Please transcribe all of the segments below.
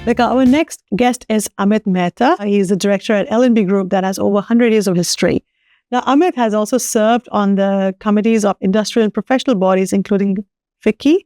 Like our next guest is Amit Mehta. He's the director at LNB Group that has over 100 years of history. Now, Amit has also served on the committees of industrial and professional bodies, including FICCI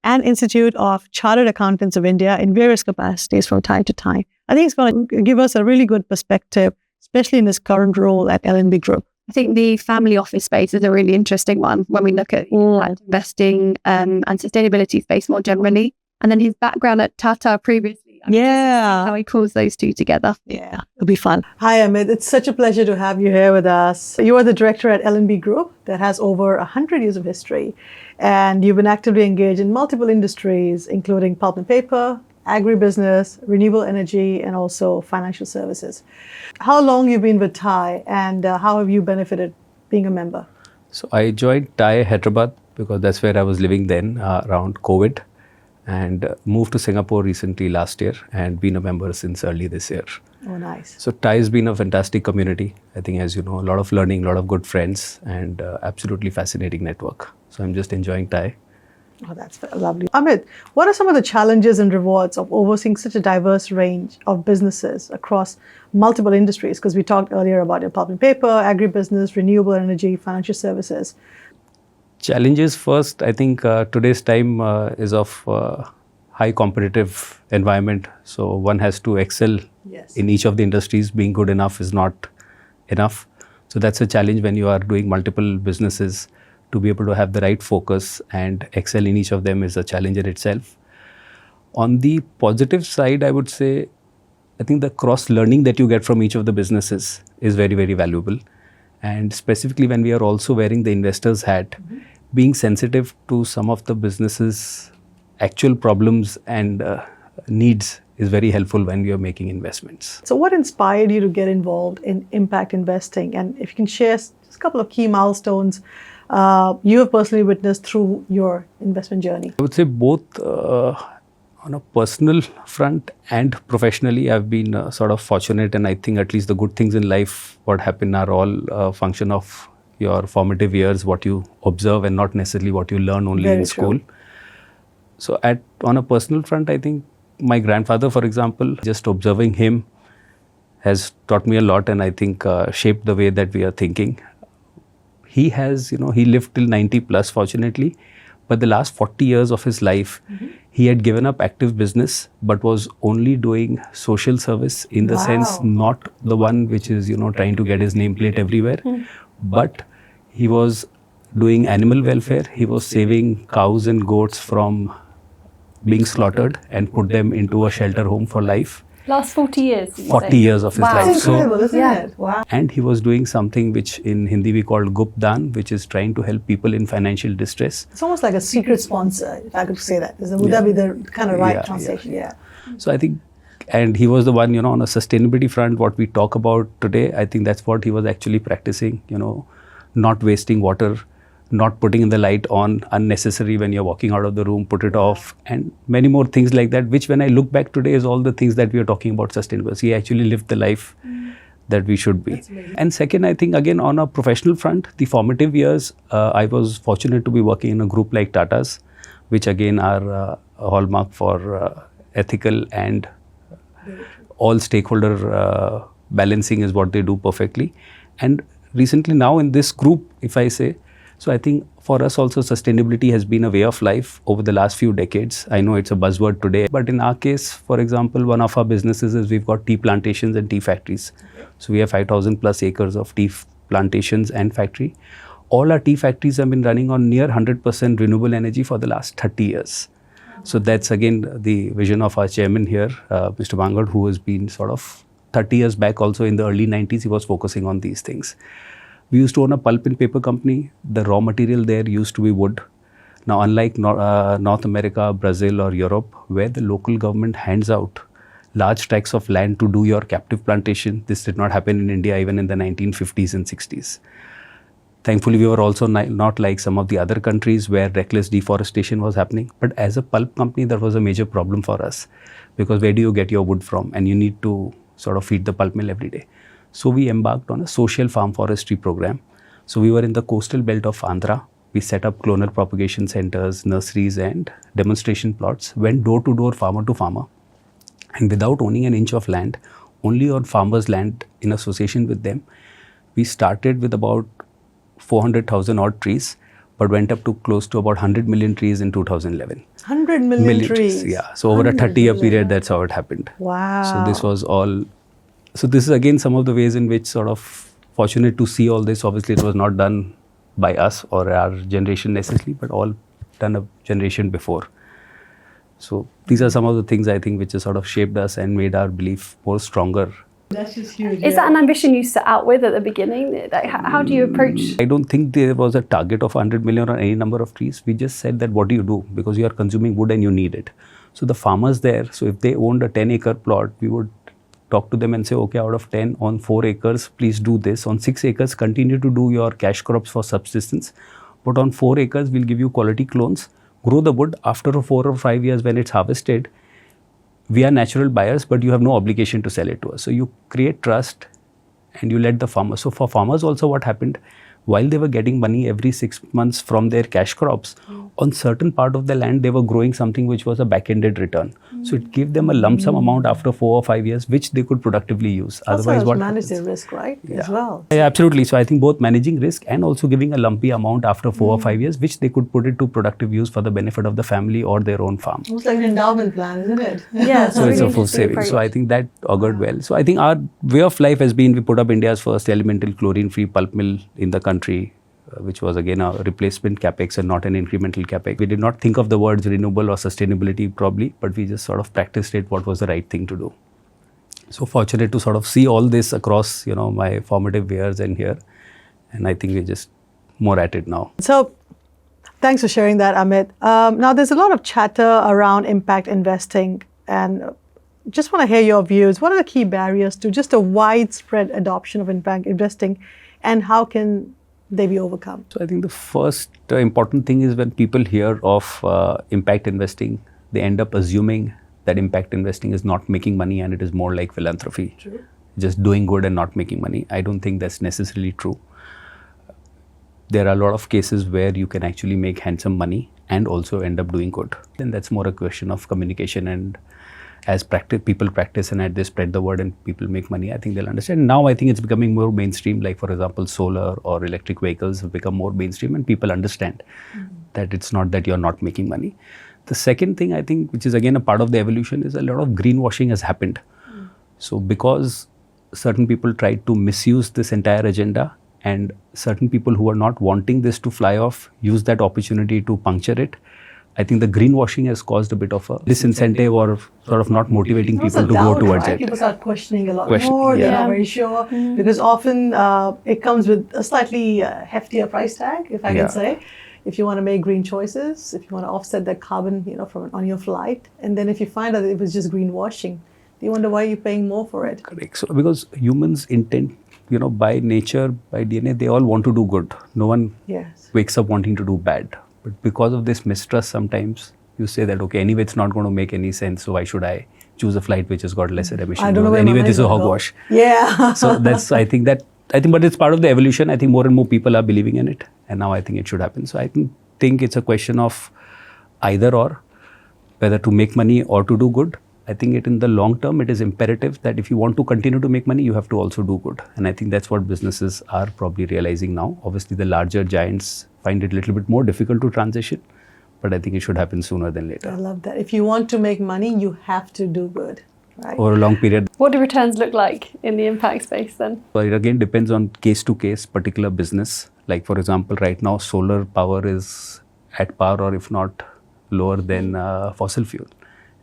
and Institute of Chartered Accountants of India in various capacities from time to time. I think it's going to give us a really good perspective, especially in his current role at LNB Group. I think the family office space is a really interesting one when we look at investing and sustainability space more generally. And then his background at Tata previously. How he pulls those two together. Yeah, it'll be fun. Hi, Amit. It's such a pleasure to have you here with us. You are the director at LNB Group that has over 100 years of history. And you've been actively engaged in multiple industries, including pulp and paper, agribusiness, renewable energy, and also financial services. How long have you been with TAI and how have you benefited being a member? So I joined TAI Hyderabad because that's where I was living then around COVID, and moved to Singapore recently last year and been a member since early this year. Oh, nice. So TAI has been a fantastic community. I think, as you know, a lot of learning, a lot of good friends, and absolutely fascinating network. So I'm just enjoying TAI. Oh, that's lovely. Amit, what are some of the challenges and rewards of overseeing such a diverse range of businesses across multiple industries? Because we talked earlier about pulp and paper, agribusiness, renewable energy, financial services. Challenges first, I think today's time is of high competitive environment. So one has to excel in each of the industries. Being good enough is not enough. So that's a challenge when you are doing multiple businesses. To be able to have the right focus and excel in each of them is a challenge in itself. On the positive side, I would say, I think the cross-learning that you get from each of the businesses is very, very valuable. And specifically when we are also wearing the investor's hat, being sensitive to some of the businesses' actual problems and needs is very helpful when we are making investments. So what inspired you to get involved in impact investing? And if you can share just a couple of key milestones you have personally witnessed through your investment journey? I would say both on a personal front and professionally, I've been sort of fortunate, and I think at least the good things in life, what happen are all a function of your formative years, what you observe and not necessarily what you learn only in school. So on a personal front, I think my grandfather, for example, just observing him has taught me a lot, and I think shaped the way that we are thinking. He has, he lived till 90 plus, fortunately, but the last 40 years of his life, he had given up active business, but was only doing social service in the sense, not the one which is, trying to get his nameplate everywhere, but he was doing animal welfare. He was saving cows and goats from being slaughtered and put them into a shelter home for life. Last 40 years. 40 years of his life. That's incredible, isn't it? Wow. And he was doing something which in Hindi we call Gupt Daan, which is trying to help people in financial distress. It's almost like a secret sponsor, if I could say that. Would that be the kind of right translation? Yeah. So I think, and he was the one, on a sustainability front, what we talk about today, I think that's what he was actually practicing, not wasting water, not putting in the light on unnecessary when you're walking out of the room, put it off, and many more things like that, which when I look back today is all the things that we are talking about sustainability. He actually lived the life that we should be. And second, I think again on a professional front, the formative years, I was fortunate to be working in a group like Tata's, which again are a hallmark for ethical and all stakeholder balancing is what they do perfectly. And recently now in this group, if I say, so I think for us also sustainability has been a way of life over the last few decades. I know it's a buzzword today, but in our case, for example, one of our businesses is we've got tea plantations and tea factories. So we have 5,000 plus acres of tea plantations and factory. All our tea factories have been running on near 100% renewable energy for the last 30 years. So that's again the vision of our chairman here, Mr. Bangad, who has been sort of 30 years back also in the early 90s, he was focusing on these things. We used to own a pulp and paper company. The raw material there used to be wood. Now, unlike North America, Brazil or Europe, where the local government hands out large tracts of land to do your captive plantation, this did not happen in India even in the 1950s and 60s. Thankfully, we were also not like some of the other countries where reckless deforestation was happening. But as a pulp company, that was a major problem for us because where do you get your wood from? And you need to sort of feed the pulp mill every day. So we embarked on a social farm forestry program. So we were in the coastal belt of Andhra. We set up clonal propagation centers, nurseries and demonstration plots, went door to door, farmer to farmer, And without owning an inch of land, only on farmers' land in association with them, we started with about 400,000 odd trees, but went up to close to about 100 million trees in 2011. 100 million trees. Yeah. So over a 30-year period, that's how it happened. Wow. So this was all. So this is again some of the ways in which sort of fortunate to see all this. Obviously, it was not done by us or our generation necessarily, but all done a generation before. So these are some of the things I think which has sort of shaped us and made our belief more stronger. That's just huge. Is that an ambition you set out with at the beginning? Like, how do you approach? I don't think there was a target of 100 million or any number of trees. We just said that what do you do? Because you are consuming wood and you need it. So the farmers there, so if they owned a 10-acre plot, we would talk to them and say, okay, out of 10, on 4 acres, please do this. On 6 acres, continue to do your cash crops for subsistence. But on 4 acres, we'll give you quality clones. Grow the wood. After 4 or 5 years when it's harvested, we are natural buyers, but you have no obligation to sell it to us. So you create trust and you let the farmers. So for farmers also what happened, while they were getting money every 6 months from their cash crops, on certain part of the land, they were growing something which was a back-ended return. So it gave them a lump sum amount after 4 or 5 years, which they could productively use. Otherwise, what manage their risk, right? Yeah. As well. Yeah, absolutely. So I think both managing risk and also giving a lumpy amount after 4 or 5 years, which they could put it to productive use for the benefit of the family or their own farm. Almost like an endowment plan, isn't it? Yeah. So it's a full savings. So I think that augured well. So I think our way of life has been, we put up India's first elemental chlorine-free pulp mill in the country, which was again a replacement capex and not an incremental capex. We did not think of the words renewable or sustainability probably, but we just sort of practiced it, what was the right thing to do. So fortunate to sort of see all this across, my formative years and here. And I think we're just more at it now. So thanks for sharing that, Amit. Now there's a lot of chatter around impact investing, and just want to hear your views. What are the key barriers to just a widespread adoption of impact investing, and how can they be overcome? So I think the first important thing is when people hear of impact investing, they end up assuming that impact investing is not making money and it is more like philanthropy. True. Just doing good and not making money. I don't think that's necessarily true. There are a lot of cases where you can actually make handsome money and also end up doing good. And that's more a question of communication, and as people practice and as they spread the word and people make money, I think they'll understand. Now I think it's becoming more mainstream, like for example, solar or electric vehicles have become more mainstream and people understand that it's not that you're not making money. The second thing I think, which is again a part of the evolution, is a lot of greenwashing has happened. So because certain people tried to misuse this entire agenda, and certain people who are not wanting this to fly off use that opportunity to puncture it, I think the greenwashing has caused a bit of a disincentive or sort of not motivating people to go towards it. People start questioning a lot more. They're not very sure because often it comes with a slightly heftier price tag, if I can say. If you want to make green choices, if you want to offset that carbon, from on your flight, and then if you find out that it was just greenwashing, you wonder why you're paying more for it. Correct. So because humans intent, by nature, by DNA, they all want to do good. No one wakes up wanting to do bad. But because of this mistrust, sometimes you say that, okay, anyway, it's not going to make any sense. So why should I choose a flight which has got lesser emissions? I don't know. Anyway, this is a hogwash. Yeah. So that's, I think, but it's part of the evolution. I think more and more people are believing in it. And now I think it should happen. So I think it's a question of either or, whether to make money or to do good. I think in the long term, it is imperative that if you want to continue to make money, you have to also do good. And I think that's what businesses are probably realizing now. Obviously, the larger giants find it a little bit more difficult to transition, but I think it should happen sooner than later. I love that. If you want to make money, you have to do good, right? Over a long period. What do returns look like in the impact space then? Well, it again depends on case to case, particular business. Like for example, right now, solar power is at par or if not lower than fossil fuel.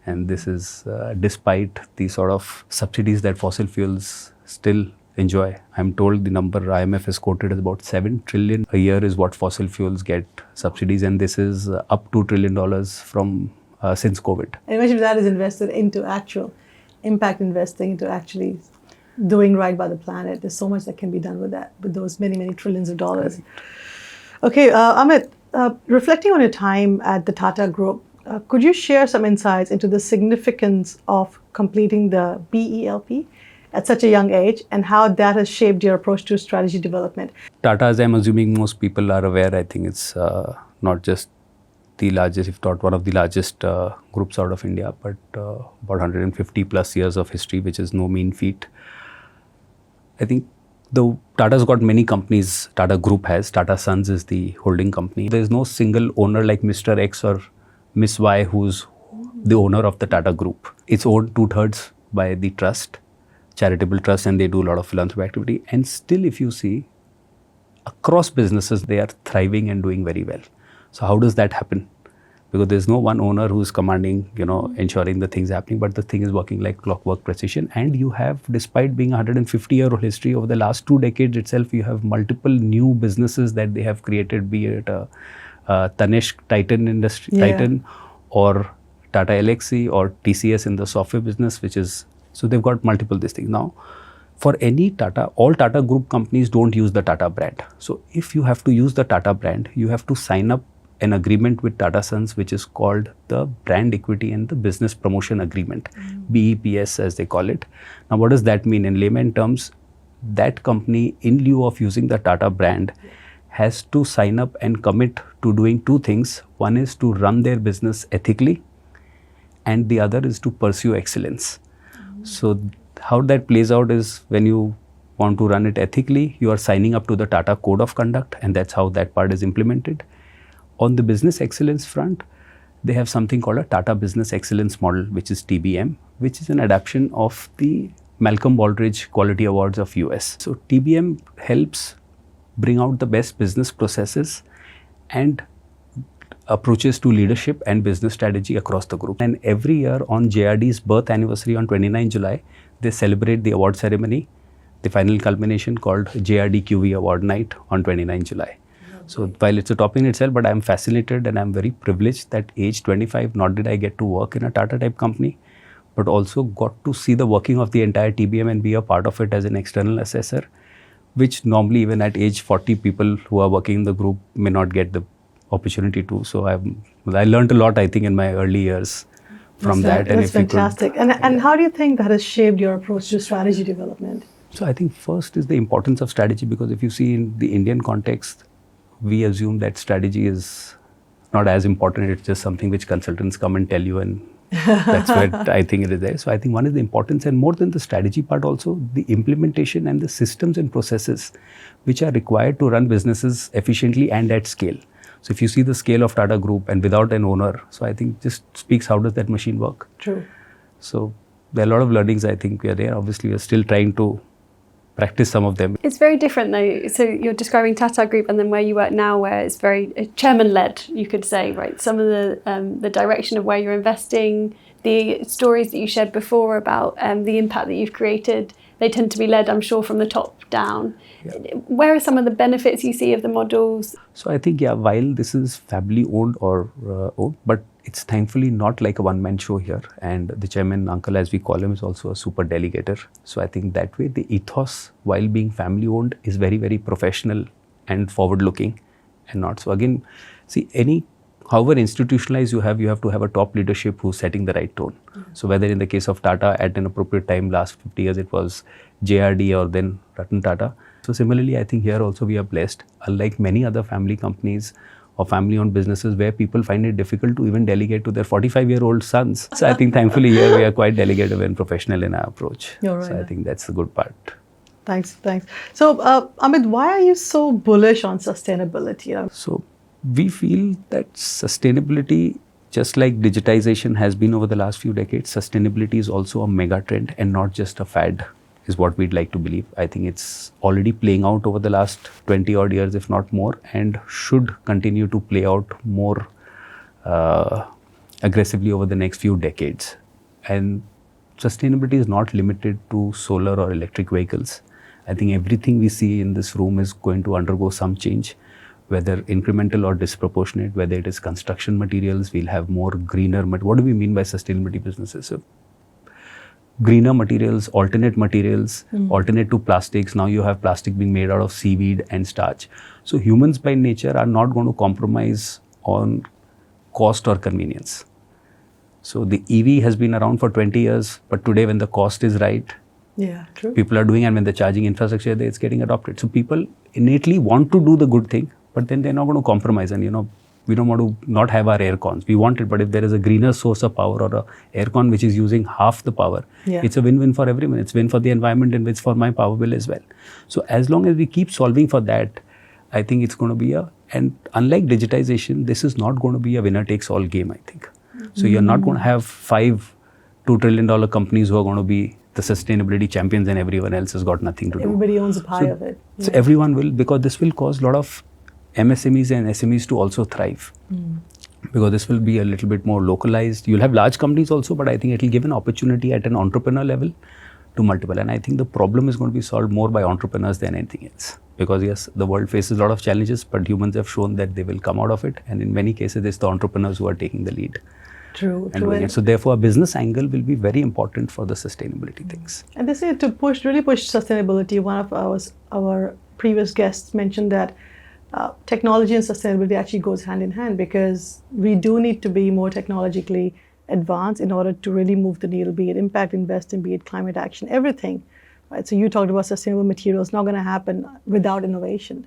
And this is despite the sort of subsidies that fossil fuels still enjoy. I'm told the number IMF has quoted is about 7 trillion a year is what fossil fuels get subsidies, and this is up $2 trillion from since COVID. And imagine if that is invested into actual impact investing, into actually doing right by the planet. There's so much that can be done with that, with those many, many trillions of dollars. Okay, Amit, reflecting on your time at the Tata Group, could you share some insights into the significance of completing the BELP at such a young age and how that has shaped your approach to strategy development? Tata, as I'm assuming most people are aware, I think it's not just the largest, if not one of the largest groups out of India, but about 150 plus years of history, which is no mean feat. I think the Tata's got many companies. Tata Group has. Tata Sons is the holding company. There is no single owner like Mr. X or Miss Y who's the owner of the Tata Group. It's owned 2/3 by the trust, charitable trust, and they do a lot of philanthropy activity. And still, if you see, across businesses, they are thriving and doing very well. So how does that happen? Because there's no one owner who's commanding, ensuring the things happening, but the thing is working like clockwork precision. And you have, despite being a 150-year-old history, over the last 2 decades itself, you have multiple new businesses that they have created, be it Tanishq Titan or Tata Elxsi or TCS in the software business, so they've got multiple these things. Now, for any Tata, all Tata Group companies don't use the Tata brand. So if you have to use the Tata brand, you have to sign up an agreement with Tata Sons, which is called the Brand Equity and the Business Promotion Agreement, BEPS as they call it. Now, what does that mean? In layman terms, that company, in lieu of using the Tata brand, has to sign up and commit to doing 2 things. One is to run their business ethically, and the other is to pursue excellence. So how that plays out is, when you want to run it ethically, you are signing up to the Tata Code of Conduct, and that's how that part is implemented. On the business excellence front, they have something called a Tata Business Excellence Model, which is TBM, which is an adaptation of the Malcolm Baldrige Quality Awards of US. So TBM helps bring out the best business processes and approaches to leadership and business strategy across the group. And every year on JRD's birth anniversary on 29 July, they celebrate the award ceremony, the final culmination called JRD QV Award Night on 29 July. So while it's a topic in itself, but I'm fascinated and I'm very privileged that age 25, not did I get to work in a Tata type company, but also got to see the working of the entire TBM and be a part of it as an external assessor, which normally even at age 40, people who are working in the group may not get the opportunity to. So I learned a lot, I think, in my early years from that. That's fantastic. And how do you think that has shaped your approach to strategy development? So I think first is the importance of strategy, because if you see in the Indian context, we assume that strategy is not as important. It's just something which consultants come and tell you, and that's where I think it is there. So I think one is the importance, and more than the strategy part, also the implementation and the systems and processes which are required to run businesses efficiently and at scale. So if you see the scale of Tata Group and without an owner, so I think just speaks how does that machine work. True. So there are a lot of learnings I think we are there. Obviously, we are still trying to practice some of them. It's very different though. So you're describing Tata Group and then where you work now, where it's very chairman-led, you could say, right? Some of the direction of where you're investing, the stories that you shared before about the impact that you've created, they tend to be led, I'm sure, from the top down. Yeah. Where are some of the benefits you see of the models? So I think, while this is family owned or owned, but it's thankfully not like a one-man show here. And the chairman, uncle as we call him, is also a super delegator. So I think that way the ethos, while being family owned, is very, very professional and forward-looking and not. So again, see, however institutionalized you have to have a top leadership who's setting the right tone. Mm-hmm. So whether in the case of Tata, at an appropriate time, last 50 years, it was JRD or then Ratan Tata. So similarly, I think here also we are blessed, unlike many other family companies or family-owned businesses where people find it difficult to even delegate to their 45-year-old sons. So I think thankfully here we are quite delegative and professional in our approach. You're right. So I think that's the good part. Thanks. So Amit, why are you so bullish on sustainability? So we feel that sustainability, just like digitization has been over the last few decades, sustainability is also a mega trend and not just a fad, is what we'd like to believe. I think it's already playing out over the last 20 odd years, if not more, and should continue to play out more aggressively over the next few decades. And sustainability is not limited to solar or electric vehicles. I think everything we see in this room is going to undergo some change, whether incremental or disproportionate, whether it is construction materials, we'll have more greener. What do we mean by sustainability businesses? So, greener materials, alternate to plastics. Now you have plastic being made out of seaweed and starch. So humans by nature are not going to compromise on cost or convenience. So the EV has been around for 20 years, but today when the cost is right, true. People are doing, and when the charging infrastructure there, it's getting adopted. So people innately want to do the good thing, but then they're not going to compromise. And We don't want to not have our air cons. We want it, but if there is a greener source of power or a air con which is using half the power, it's a win-win for everyone. It's win for the environment and it's for my power bill as well. So as long as we keep solving for that, I think it's going to be and unlike digitization, this is not going to be a winner-takes-all game, I think. So you're not going to have 5 $2 trillion companies who are going to be the sustainability champions and everyone else has got nothing to do. Everybody owns a pie of it. So everyone will, because this will cause a lot of MSMEs and SMEs to also thrive. Because this will be a little bit more localized. You'll have large companies also, but I think it will give an opportunity at an entrepreneur level to multiple. And I think the problem is going to be solved more by entrepreneurs than anything else. Because yes, the world faces a lot of challenges, but humans have shown that they will come out of it. And in many cases, it's the entrepreneurs who are taking the lead. True. So therefore, a business angle will be very important for the sustainability things. And this is to really push sustainability. One of our previous guests mentioned that technology and sustainability actually goes hand in hand, because we do need to be more technologically advanced in order to really move the needle, be it impact investing, be it climate action, everything. Right? So you talked about sustainable materials, not going to happen without innovation.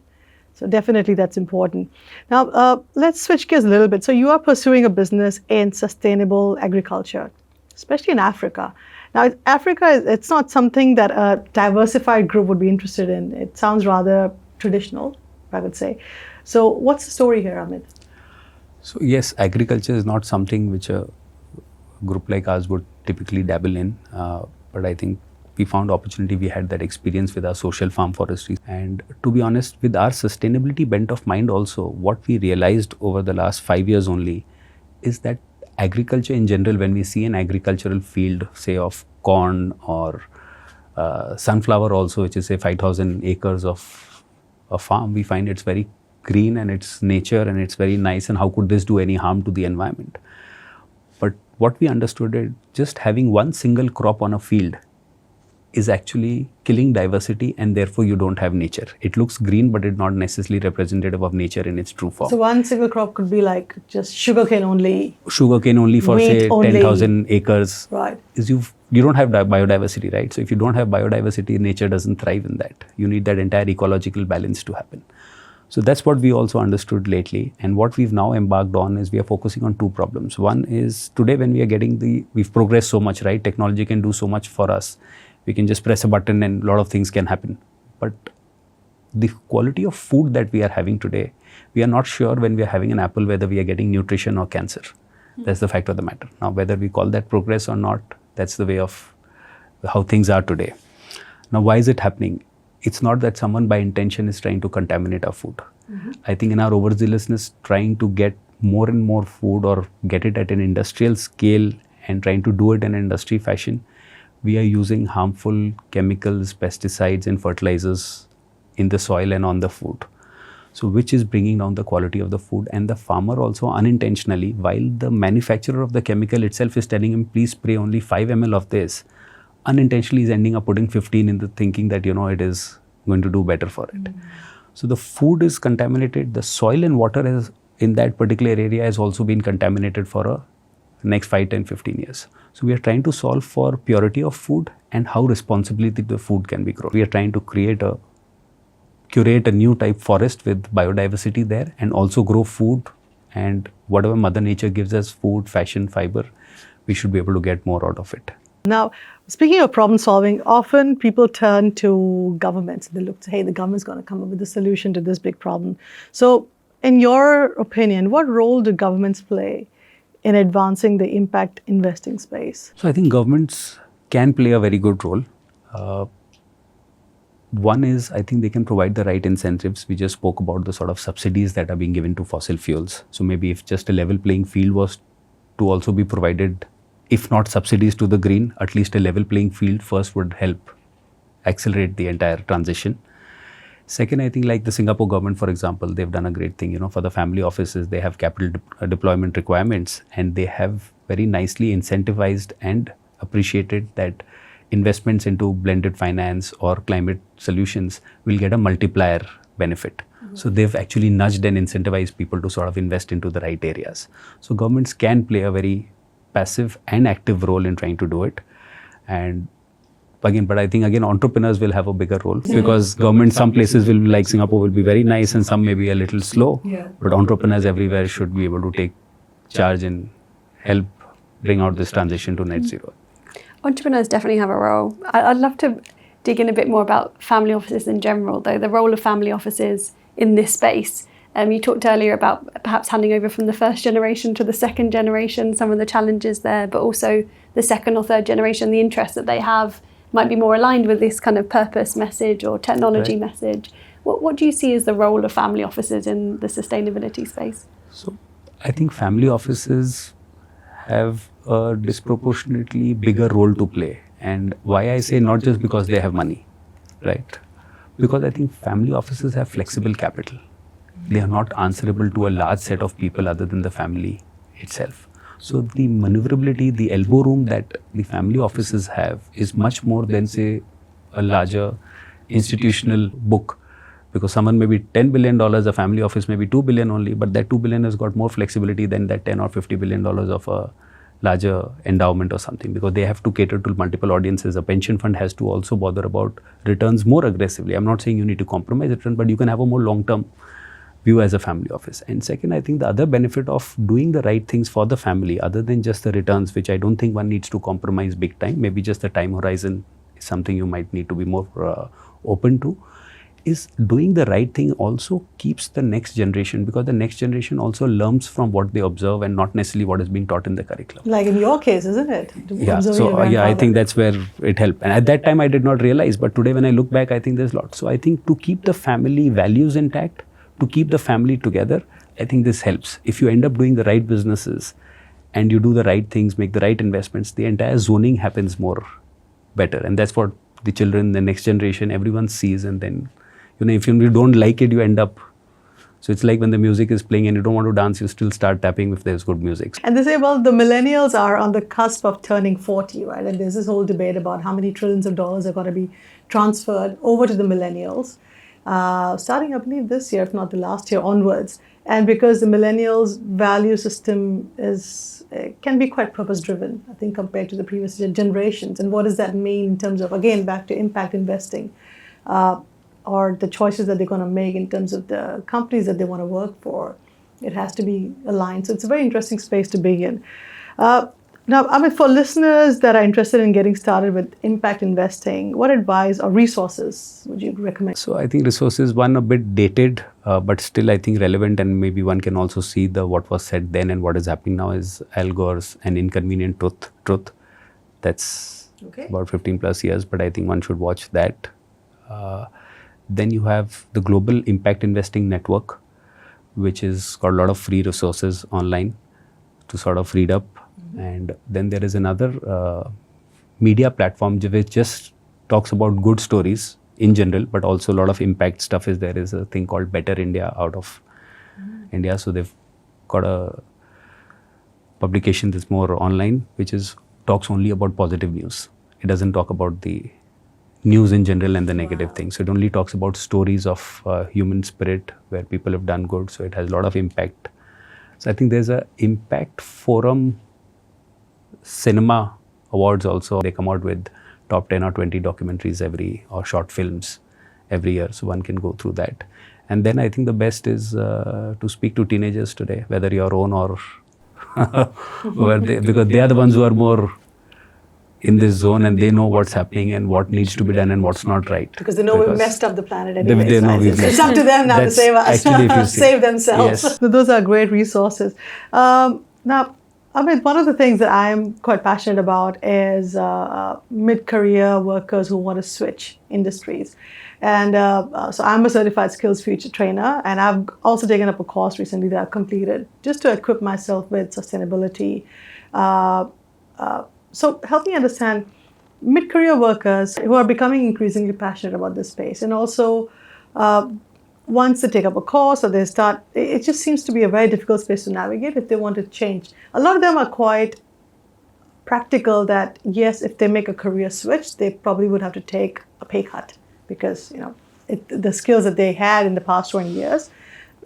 So definitely that's important. Now, let's switch gears a little bit. So you are pursuing a business in sustainable agriculture, especially in Africa. Now, Africa, it's not something that a diversified group would be interested in. It sounds rather traditional, I would say. So what's the story here, Amit? So yes, agriculture is not something which a group like ours would typically dabble in. But I think we found opportunity. We had that experience with our social farm forestry. And to be honest, with our sustainability bent of mind also, what we realized over the last 5 years only is that agriculture in general, when we see an agricultural field, say of corn or sunflower also, which is say 5,000 acres of a farm, we find it's very green and it's nature and it's very nice, and how could this do any harm to the environment? But what we understood is just having one single crop on a field is actually killing diversity, and therefore you don't have nature. It looks green, but it's not necessarily representative of nature in its true form. So one single crop could be like just sugarcane only. Sugarcane only for say 10,000 acres. Right. You don't have biodiversity, right? So if you don't have biodiversity, nature doesn't thrive in that. You need that entire ecological balance to happen. So that's what we also understood lately. And what we've now embarked on is we are focusing on 2 problems. One is today when we are we've progressed so much, right? Technology can do so much for us. We can just press a button and a lot of things can happen. But the quality of food that we are having today, we are not sure when we are having an apple whether we are getting nutrition or cancer. That's the fact of the matter. Now, whether we call that progress or not, that's the way of how things are today. Now, why is it happening? It's not that someone by intention is trying to contaminate our food. I think in our overzealousness, trying to get more and more food or get it at an industrial scale and trying to do it in an industry fashion, we are using harmful chemicals, pesticides and fertilizers in the soil and on the food. So which is bringing down the quality of the food, and the farmer also unintentionally, while the manufacturer of the chemical itself is telling him, please spray only 5 ml of this, unintentionally is ending up putting 15 in the thinking that, it is going to do better for it. So the food is contaminated, the soil and water in that particular area has also been contaminated for a next 5, 10, 15 years. So we are trying to solve for purity of food and how responsibly the food can be grown. We are trying to curate a new type forest with biodiversity there, and also grow food, and whatever Mother Nature gives us, food, fashion, fiber, we should be able to get more out of it. Now, speaking of problem solving, often people turn to governments. They look to, hey, the government's going to come up with a solution to this big problem. So in your opinion, what role do governments play in advancing the impact investing space? So I think governments can play a very good role. One is, I think they can provide the right incentives. We just spoke about the sort of subsidies that are being given to fossil fuels. So maybe if just a level playing field was to also be provided, if not subsidies to the green, at least a level playing field first would help accelerate the entire transition. Second, I think like the Singapore government, for example, they've done a great thing, for the family offices, they have capital deployment requirements, and they have very nicely incentivized and appreciated that investments into blended finance or climate solutions will get a multiplier benefit. So they've actually nudged and incentivized people to sort of invest into the right areas. So governments can play a very passive and active role in trying to do it. And again, but I think again entrepreneurs will have a bigger role because government, some places will, like Singapore, will be very nice and some may be a little slow. But entrepreneurs everywhere should be able to take charge and help bring out this transition to net zero. Entrepreneurs definitely have a role. I'd love to dig in a bit more about family offices in general, though, the role of family offices in this space. You talked earlier about perhaps handing over from the first generation to the second generation, some of the challenges there, but also the second or third generation, the interests that they have might be more aligned with this kind of purpose message or technology message. What do you see as the role of family offices in the sustainability space? So I think family offices have a disproportionately bigger role to play. And why I say not just because they have money, right? Because I think family offices have flexible capital. They are not answerable to a large set of people other than the family itself. So the maneuverability, the elbow room that the family offices have is much more than, say, a larger institutional book. Because someone may be $10 billion, a family office may be $2 billion only, but that $2 billion has got more flexibility than that $10 or $50 billion of a larger endowment or something, because they have to cater to multiple audiences. A pension fund has to also bother about returns more aggressively. I'm not saying you need to compromise return, but you can have a more long-term view as a family office. And second, I think the other benefit of doing the right things for the family, other than just the returns, which I don't think one needs to compromise big time, maybe just the time horizon is something you might need to be more open to, is doing the right thing also keeps the next generation, because the next generation also learns from what they observe and not necessarily what is being taught in the curriculum. Like in your case, isn't it? Yeah, so I think that's where it helped. And at that time I did not realize, but today when I look back, I think there's a lot. So I think to keep the family values intact, to keep the family together, I think this helps. If you end up doing the right businesses and you do the right things, make the right investments, the entire zoning happens more better. And that's what the children, the next generation, everyone sees. And then, if you don't like it, you end up. So it's like when the music is playing and you don't want to dance, you still start tapping if there's good music. And they say, well, the millennials are on the cusp of turning 40, right? And there's this whole debate about how many trillions of dollars are going to be transferred over to the millennials, starting, I believe, this year, if not the last year onwards. And because the millennials' value system can be quite purpose-driven, I think, compared to the previous generations. And what does that mean in terms of, again, back to impact investing? Or the choices that they're going to make in terms of the companies that they want to work for. It has to be aligned. So it's a very interesting space to be in. Now, Amit, for listeners that are interested in getting started with impact investing, what advice or resources would you recommend? So I think resources, one a bit dated, but still I think relevant, and maybe one can also see what was said then and what is happening now, is Al Gore's An Inconvenient Truth. That's about 15 plus years, but I think one should watch that. Then you have the Global Impact Investing Network, which has got a lot of free resources online to sort of read up. Mm-hmm. And then there is another media platform which just talks about good stories in general, but also a lot of impact stuff is there. There is a thing called Better India out of India. So they've got a publication that's more online, which talks only about positive news. It doesn't talk about the news in general and the negative things. So it only talks about stories of human spirit where people have done good. So it has a lot of impact. So I think there's a Impact Forum Cinema Awards also. They come out with top 10 or 20 documentaries or short films every year. So one can go through that. And then I think the best is to speak to teenagers today, whether your own or because they are the ones who are more in this zone and they know what's happening and what needs to be done and what's not right. Because they know we've messed up the planet anyway. They know we've messed It's up to them now to save us. Actually, if you see. Save themselves. Yes. So those are great resources. Now, I mean, one of the things that I'm quite passionate about is mid-career workers who want to switch industries. And so I'm a certified skills future trainer, and I've also taken up a course recently that I've completed just to equip myself with sustainability. So help me understand mid-career workers who are becoming increasingly passionate about this space, and also once they take up a course or they start, it just seems to be a very difficult space to navigate if they want to change. A lot of them are quite practical that, yes, if they make a career switch, they probably would have to take a pay cut because, the skills that they had in the past 20 years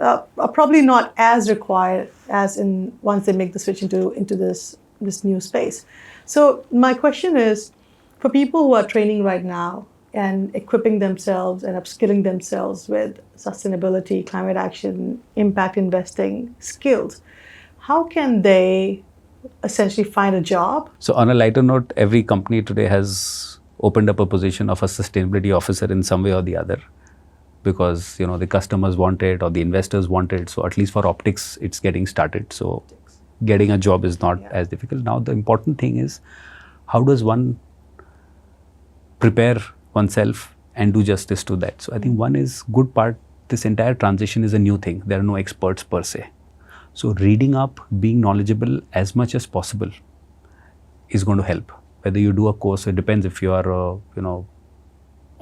are probably not as required as once they make the switch into this new space. So my question is, For people who are training right now and equipping themselves and upskilling themselves with sustainability, climate action, impact investing skills, how can they essentially find a job? So on a lighter note, every company today has opened up a position of a sustainability officer in some way or the other, because the customers want it or the investors want it. So at least for optics, it's getting started. So getting a job is not as difficult. Now the important thing is, how does one prepare oneself and do justice to that? So I think one is good part. This entire transition is a new thing. There are no experts per se. So reading up, being knowledgeable as much as possible is going to help. Whether you do a course, it depends. If you are,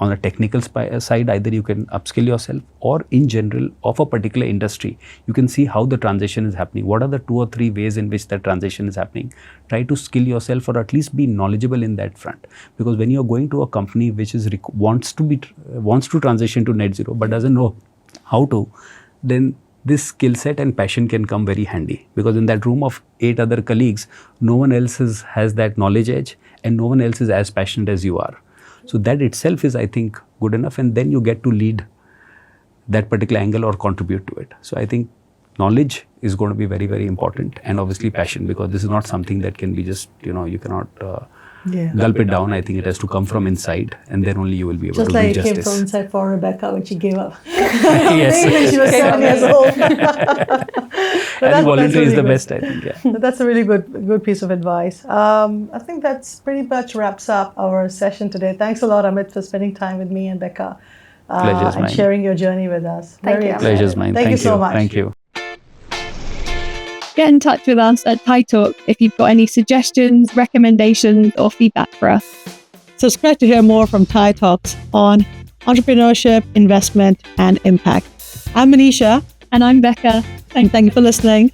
on a technical side, either you can upskill yourself, or in general of a particular industry, you can see how the transition is happening. What are the 2 or 3 ways in which that transition is happening? Try to skill yourself, or at least be knowledgeable in that front. Because when you are going to a company which is wants to transition to net zero but doesn't know how to, then this skill set and passion can come very handy. Because in that room of 8 other colleagues, no one else has that knowledge edge, and no one else is as passionate as you are. So that itself is, I think, good enough, and then you get to lead that particular angle or contribute to it. So I think knowledge is going to be very, very important, and obviously passion, because this is not something that can be just, you cannot gulp it down. I think it has to come from inside, and then only you will be able Just to do like it justice. came from inside for Rebecca when she gave up. Yes. When she was 7 years old. I think voluntary is really the good. best, I think, yeah. That's a really good piece of advice. I think that's pretty much wraps up our session today. Thanks a lot, Amit, for spending time with me and Becca. Pleasure's and mine. sharing your journey with us. Thank you. exciting. Pleasure's mine. Thank you so much. Thank you. Get in touch with us at Thai Talk if you've got any suggestions, recommendations, or feedback for us. Subscribe to hear more from Thai Talks on entrepreneurship, investment, and impact. I'm Manisha. And I'm Becca. Thank you for listening.